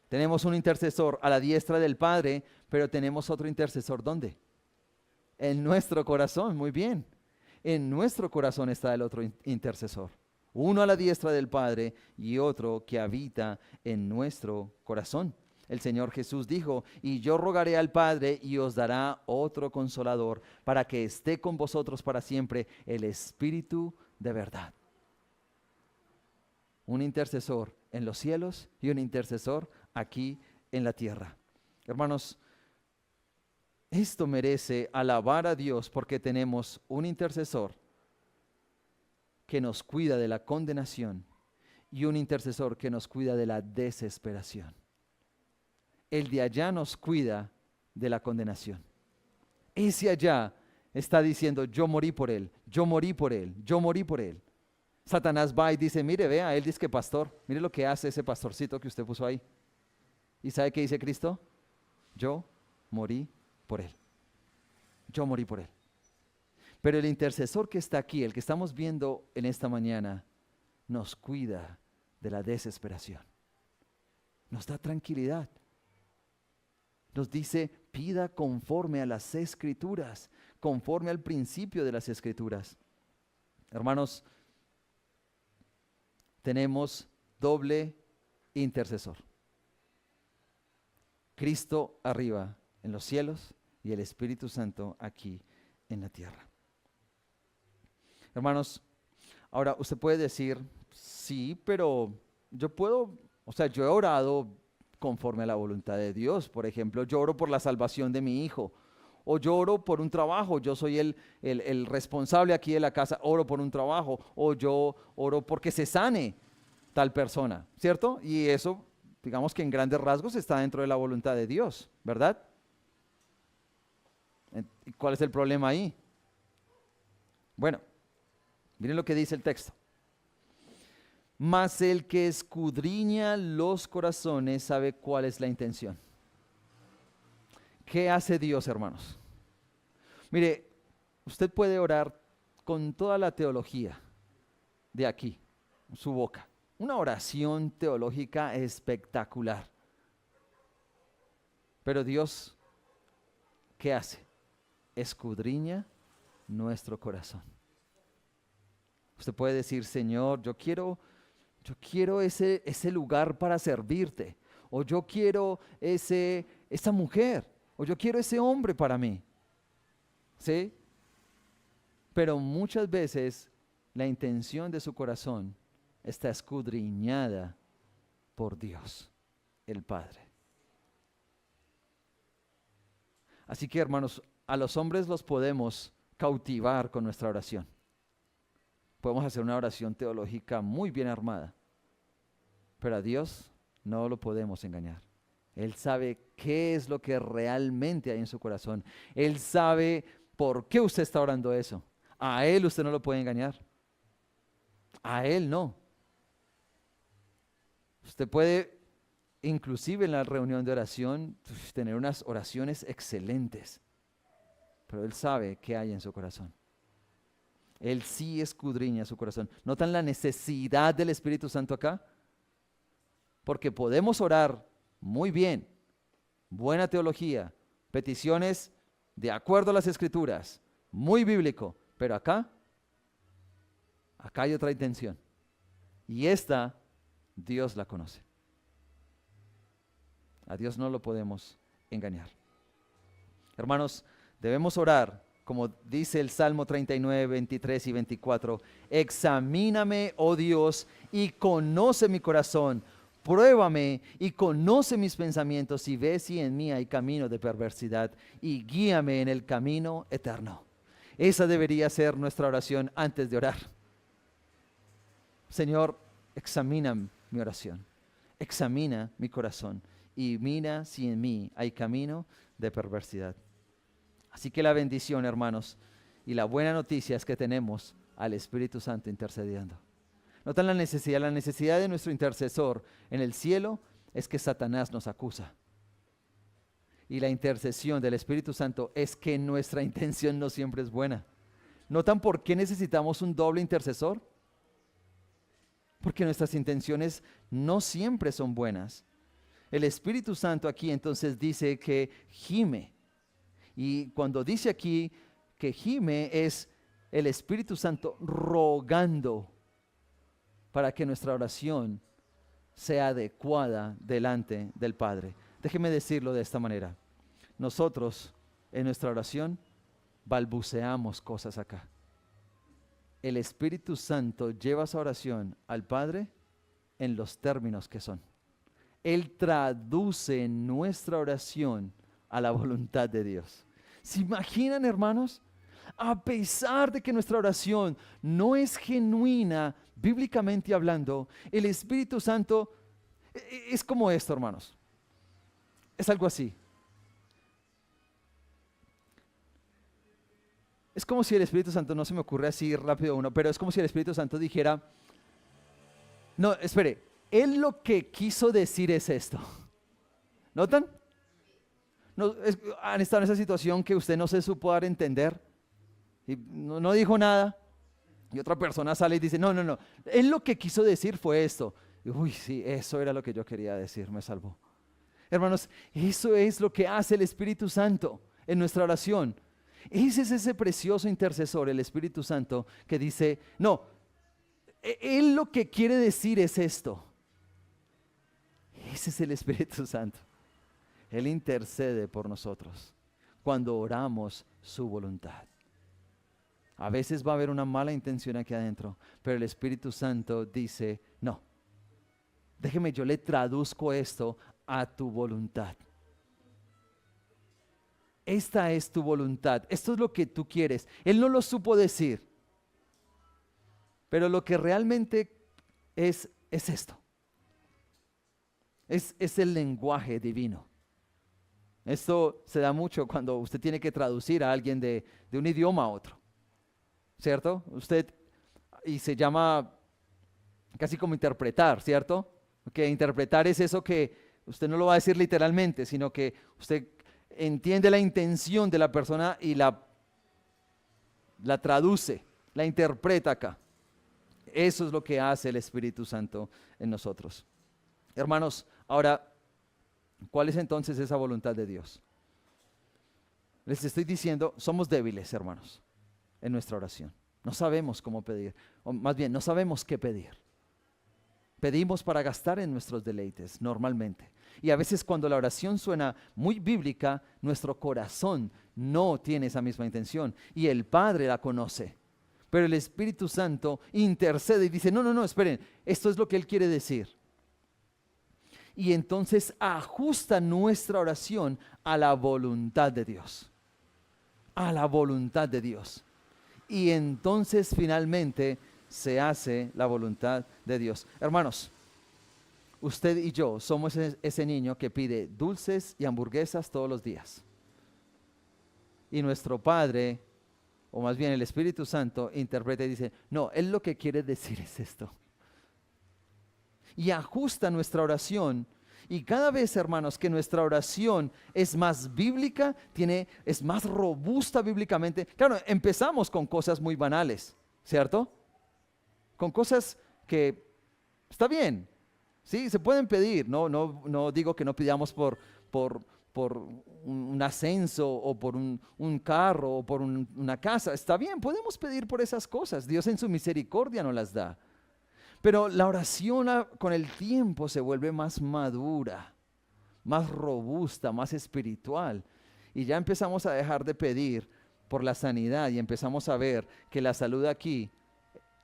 Tenemos un intercesor a la diestra del Padre, pero tenemos otro intercesor, ¿dónde? En nuestro corazón, muy bien. En nuestro corazón está el otro intercesor. Uno a la diestra del Padre y otro que habita en nuestro corazón. El Señor Jesús dijo, y yo rogaré al Padre y os dará otro consolador para que esté con vosotros para siempre, el Espíritu de verdad. Un intercesor en los cielos y un intercesor aquí en la tierra. Hermanos, esto merece alabar a Dios porque tenemos un intercesor que nos cuida de la condenación y un intercesor que nos cuida de la desesperación. El de allá nos cuida de la condenación. Ese allá está diciendo, yo morí por él, yo morí por él, yo morí por él. Satanás va y dice, mire, vea, él dice que pastor, mire lo que hace ese pastorcito que usted puso ahí. ¿Y sabe qué dice Cristo? Yo morí por él. Yo morí por él. Pero el intercesor que está aquí, el que estamos viendo en esta mañana, nos cuida de la desesperación. Nos da tranquilidad. Nos dice, pida conforme a las Escrituras, conforme al principio de las Escrituras. Hermanos, tenemos doble intercesor. Cristo arriba en los cielos y el Espíritu Santo aquí en la tierra. Hermanos, ahora usted puede decir, sí, pero yo he orado conforme a la voluntad de Dios. Por ejemplo, yo oro por la salvación de mi hijo, o yo oro por un trabajo, yo soy el responsable aquí de la casa, oro por un trabajo, o yo oro porque se sane tal persona, ¿cierto? Y eso, digamos que en grandes rasgos está dentro de la voluntad de Dios, ¿verdad? ¿Y cuál es el problema ahí? Bueno, miren lo que dice el texto. Mas el que escudriña los corazones sabe cuál es la intención. ¿Qué hace Dios, hermanos? Mire, usted puede orar con toda la teología de aquí, su boca. Una oración teológica espectacular. Pero Dios, ¿qué hace? Escudriña nuestro corazón. Usted puede decir, Señor, yo quiero ese lugar para servirte, o yo quiero esa mujer, o yo quiero ese hombre para mí, ¿sí? Pero muchas veces la intención de su corazón está escudriñada por Dios, el Padre. Así que, hermanos, a los hombres los podemos cautivar con nuestra oración. Podemos hacer una oración teológica muy bien armada, pero a Dios no lo podemos engañar. Él sabe qué es lo que realmente hay en su corazón. Él sabe por qué usted está orando eso. A Él usted no lo puede engañar. A Él no. Usted puede, inclusive en la reunión de oración, tener unas oraciones excelentes, pero Él sabe qué hay en su corazón. Él sí escudriña su corazón. ¿Notan la necesidad del Espíritu Santo acá? Porque podemos orar muy bien, buena teología, peticiones de acuerdo a las Escrituras, muy bíblico, pero acá hay otra intención. Y esta, Dios la conoce. A Dios no lo podemos engañar. Hermanos, debemos orar, como dice el Salmo 39, 23 y 24, examíname, oh Dios, y conoce mi corazón, pruébame y conoce mis pensamientos y ve si en mí hay camino de perversidad y guíame en el camino eterno. Esa debería ser nuestra oración antes de orar. Señor, examina mi oración, examina mi corazón y mira si en mí hay camino de perversidad. Así que la bendición, hermanos, y la buena noticia es que tenemos al Espíritu Santo intercediendo. ¿Notan la necesidad? La necesidad de nuestro intercesor en el cielo es que Satanás nos acusa. Y la intercesión del Espíritu Santo es que nuestra intención no siempre es buena. ¿Notan por qué necesitamos un doble intercesor? Porque nuestras intenciones no siempre son buenas. El Espíritu Santo aquí entonces dice que gime. Y cuando dice aquí que gime es el Espíritu Santo rogando para que nuestra oración sea adecuada delante del Padre. Déjeme decirlo de esta manera. Nosotros en nuestra oración balbuceamos cosas acá. El Espíritu Santo lleva esa oración al Padre en los términos que son. Él traduce nuestra oración a la voluntad de Dios. ¿Se imaginan, hermanos? A pesar de que nuestra oración no es genuina, bíblicamente hablando, el Espíritu Santo es como esto, hermanos. Es algo así. Es como si el Espíritu Santo, no se me ocurre así rápido uno, pero es como si el Espíritu Santo dijera, no, espere, Él lo que quiso decir es esto. ¿Notan? No, han estado en esa situación que usted no se supo dar a entender y no dijo nada y otra persona sale y dice, no, Él lo que quiso decir fue esto. Y, uy, sí, eso era lo que yo quería decir, me salvó. Hermanos, eso es lo que hace el Espíritu Santo en nuestra oración. Ese es ese precioso intercesor, el Espíritu Santo, que dice, no, Él lo que quiere decir es esto. Ese es el Espíritu Santo. Él intercede por nosotros cuando oramos su voluntad. A veces va a haber una mala intención aquí adentro, pero el Espíritu Santo dice, no, déjeme, yo le traduzco esto a tu voluntad. Esta es tu voluntad, esto es lo que tú quieres. Él no lo supo decir, pero lo que realmente es esto. Es el lenguaje divino. Esto se da mucho cuando usted tiene que traducir a alguien de un idioma a otro, ¿cierto? Y se llama casi como interpretar, ¿cierto? Que interpretar es eso que usted no lo va a decir literalmente, sino que usted entiende la intención de la persona y la traduce, la interpreta acá. Eso es lo que hace el Espíritu Santo en nosotros. Hermanos, ahora, ¿cuál es entonces esa voluntad de Dios? Les estoy diciendo, somos débiles, hermanos, en nuestra oración. No sabemos cómo pedir, o más bien, no sabemos qué pedir. Pedimos para gastar en nuestros deleites, normalmente. Y a veces cuando la oración suena muy bíblica, nuestro corazón no tiene esa misma intención. Y el Padre la conoce. Pero el Espíritu Santo intercede y dice, no, esperen, esto es lo que Él quiere decir. Y entonces ajusta nuestra oración a la voluntad de Dios. A la voluntad de Dios. Y entonces finalmente se hace la voluntad de Dios. Hermanos, usted y yo somos ese niño que pide dulces y hamburguesas todos los días. Y nuestro Padre, o más bien el Espíritu Santo, interpreta y dice, no, Él lo que quiere decir es esto. Y ajusta nuestra oración. Y cada vez, hermanos, que nuestra oración es más bíblica, es más robusta bíblicamente. Claro, empezamos con cosas muy banales, ¿cierto? Con cosas que está bien, sí, se pueden pedir. No digo que no pidamos por un ascenso o por un carro o por una casa. Está bien, podemos pedir por esas cosas. Dios en su misericordia nos las da. Pero la oración con el tiempo se vuelve más madura, más robusta, más espiritual. Y ya empezamos a dejar de pedir por la sanidad y empezamos a ver que la salud aquí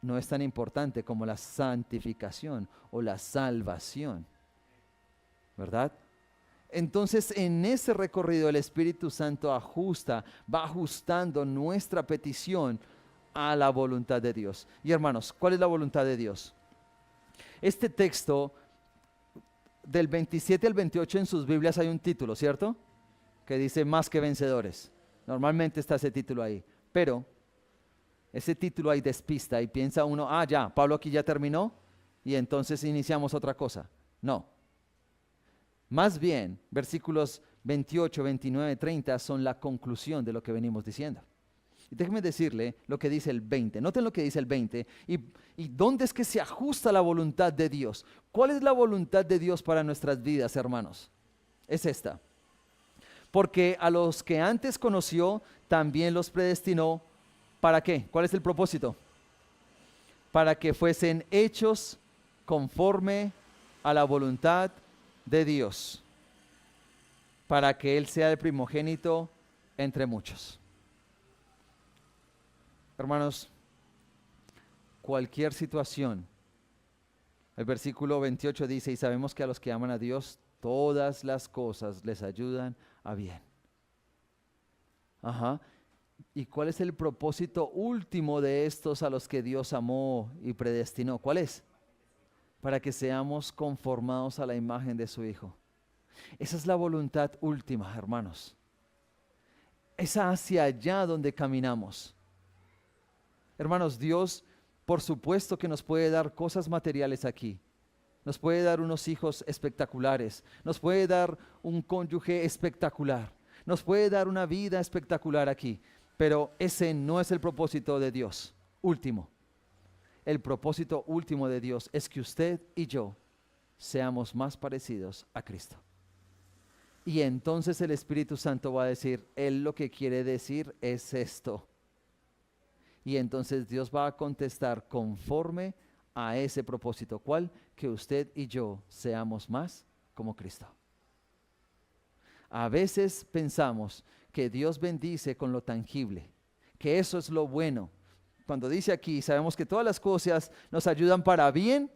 no es tan importante como la santificación o la salvación, ¿verdad? Entonces en ese recorrido el Espíritu Santo va ajustando nuestra petición a la voluntad de Dios. Y hermanos, ¿cuál es la voluntad de Dios? Este texto del 27 al 28 en sus Biblias hay un título, ¿cierto? Que dice más que vencedores. Normalmente está ese título ahí. Pero Ese título ahí despista y piensa uno, ya, Pablo aquí ya terminó y entonces iniciamos otra cosa. No. Más bien, versículos 28, 29, 30 son la conclusión de lo que venimos diciendo. Y déjeme decirle lo que dice el 20. Noten lo que dice el 20. ¿Y dónde es que se ajusta la voluntad de Dios? ¿Cuál es la voluntad de Dios para nuestras vidas, hermanos? Es esta. Porque a los que antes conoció, también los predestinó. ¿Para qué? ¿Cuál es el propósito? Para que fuesen hechos conforme a la voluntad de Dios, para que Él sea el primogénito entre muchos. Hermanos, cualquier situación, el versículo 28 dice, y sabemos que a los que aman a Dios, todas las cosas les ayudan a bien. ¿Y cuál es el propósito último de estos a los que Dios amó y predestinó? ¿Cuál es? Para que seamos conformados a la imagen de su Hijo. Esa es la voluntad última, hermanos. Es hacia allá donde caminamos. Hermanos, Dios, por supuesto que nos puede dar cosas materiales aquí. Nos puede dar unos hijos espectaculares. Nos puede dar un cónyuge espectacular. Nos puede dar una vida espectacular aquí. Pero ese no es el propósito de Dios último. El propósito último de Dios es que usted y yo seamos más parecidos a Cristo. Y entonces el Espíritu Santo va a decir, Él lo que quiere decir es esto. Y entonces Dios va a contestar conforme a ese propósito. ¿Cuál? Que usted y yo seamos más como Cristo. A veces pensamos que Dios bendice con lo tangible, que eso es lo bueno. Cuando dice aquí, sabemos que todas las cosas nos ayudan para bien,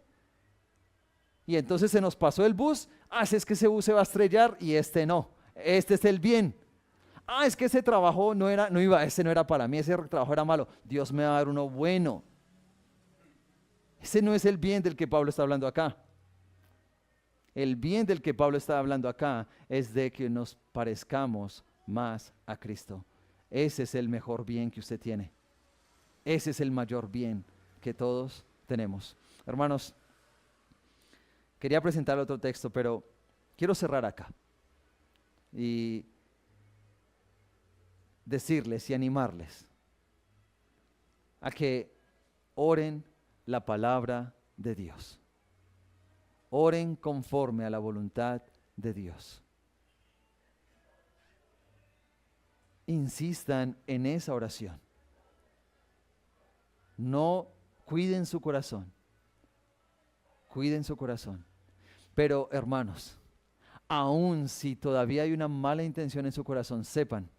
y entonces se nos pasó el bus, es que ese bus se va a estrellar y este no, este es el bien. Es que ese trabajo ese no era para mí, ese trabajo era malo, Dios me va a dar uno bueno. Ese no es el bien del que Pablo está hablando acá. El bien del que Pablo está hablando acá es de que nos parezcamos más a Cristo. Ese es el mejor bien que usted tiene. Ese es el mayor bien que todos tenemos. Hermanos, quería presentar otro texto, pero quiero cerrar acá y decirles y animarles a que oren la palabra de Dios. Oren conforme a la voluntad de Dios. Insistan en esa oración. No, cuiden su corazón. Cuiden su corazón. Pero hermanos, aun si todavía hay una mala intención en su corazón, sepan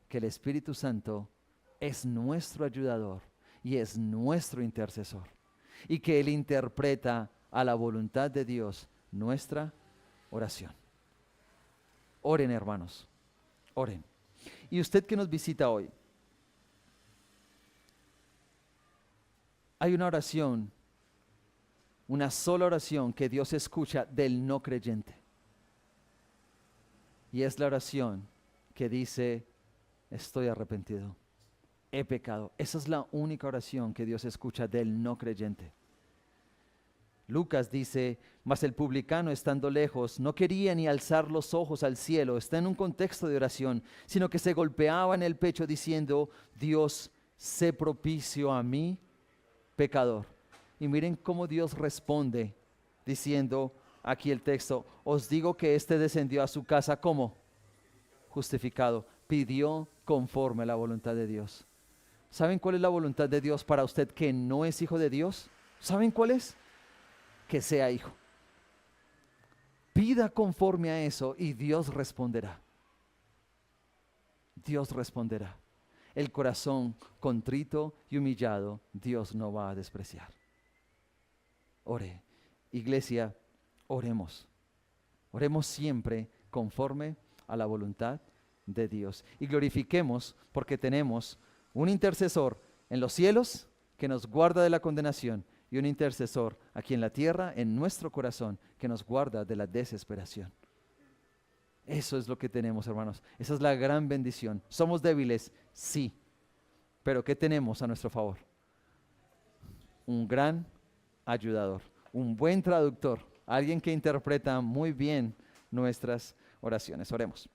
que el Espíritu Santo es nuestro ayudador y es nuestro intercesor. Y que Él interpreta a la voluntad de Dios nuestra oración. Oren, hermanos, oren. Y usted que nos visita hoy, hay una oración, una sola oración que Dios escucha del no creyente. Y es la oración que dice, estoy arrepentido, he pecado. Esa es la única oración que Dios escucha del no creyente. Lucas dice, mas el publicano estando lejos no quería ni alzar los ojos al cielo, está en un contexto de oración, sino que se golpeaba en el pecho diciendo, Dios, sé propicio a mí, pecador. Y miren cómo Dios responde diciendo, aquí el texto, os digo que éste descendió a su casa como justificado, pidió conforme a la voluntad de Dios. ¿Saben cuál es la voluntad de Dios para usted que no es hijo de Dios? ¿Saben cuál es? Que sea hijo. Pida conforme a eso y Dios responderá. Dios responderá. El corazón contrito y humillado, Dios no va a despreciar. Ore. Iglesia, oremos. Oremos siempre conforme a la voluntad de Dios. Y glorifiquemos porque tenemos un intercesor en los cielos que nos guarda de la condenación y un intercesor aquí en la tierra, en nuestro corazón, que nos guarda de la desesperación. Eso es lo que tenemos, hermanos. Esa es la gran bendición. ¿Somos débiles? Sí. Pero ¿qué tenemos a nuestro favor? Un gran ayudador, un buen traductor, alguien que interpreta muy bien nuestras oraciones. Oremos.